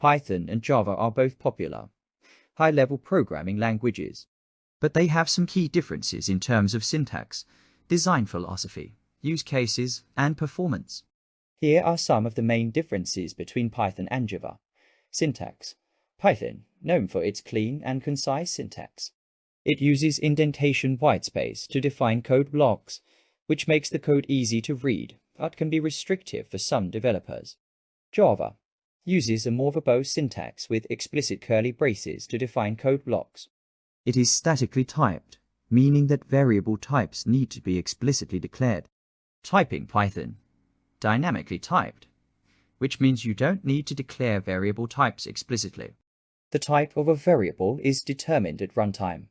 Python and Java are both popular, high-level programming languages, but they have some key differences in terms of syntax, design philosophy, use cases, and performance. Here are some of the main differences between Python and Java. Syntax. Python, known for its clean and concise syntax. It uses indentation whitespace to define code blocks, which makes the code easy to read, but can be restrictive for some developers. Java uses a more verbose syntax with explicit curly braces to define code blocks. It is statically typed, meaning that variable types need to be explicitly declared. Typing Python. Dynamically typed, which means you don't need to declare variable types explicitly. The type of a variable is determined at runtime.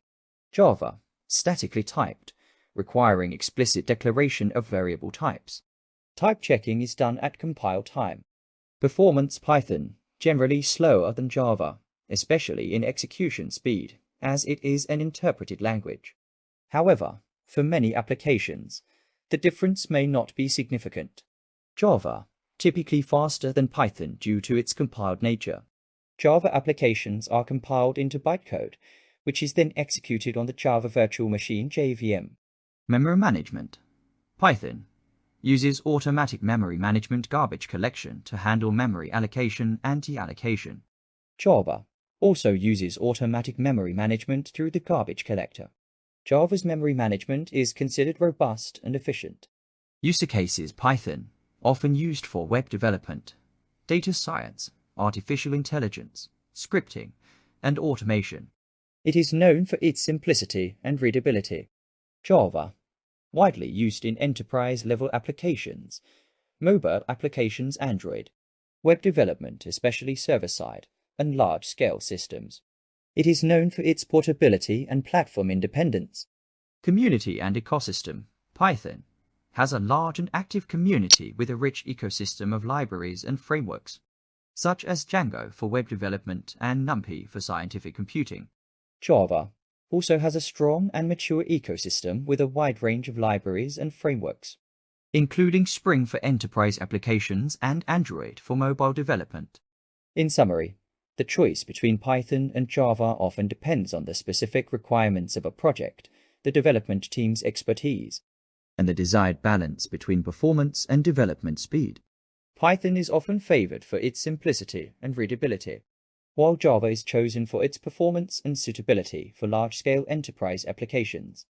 Java. Statically typed, requiring explicit declaration of variable types. Type checking is done at compile time. Performance Python. Generally slower than Java, especially in execution speed, as it is an interpreted language. However, for many applications, the difference may not be significant. Java. Typically faster than Python due to its compiled nature. Java applications are compiled into bytecode, which is then executed on the Java Virtual Machine JVM. Memory management. Python uses automatic memory management garbage collection to handle memory allocation and deallocation. Java also uses automatic memory management through the garbage collector. Java's memory management is considered robust and efficient. Use cases Python, often used for web development, data science, artificial intelligence, scripting, and automation. It is known for its simplicity and readability. Java, widely used in enterprise-level applications, mobile applications Android, web development especially server-side, and large-scale systems. It is known for its portability and platform independence. Community and ecosystem. Python has a large and active community with a rich ecosystem of libraries and frameworks, such as Django for web development and NumPy for scientific computing. Java also has a strong and mature ecosystem with a wide range of libraries and frameworks, including Spring for enterprise applications and Android for mobile development. In summary, the choice between Python and Java often depends on the specific requirements of a project, the development team's expertise, and the desired balance between performance and development speed. Python is often favored for its simplicity and readability, while Java is chosen for its performance and suitability for large-scale enterprise applications.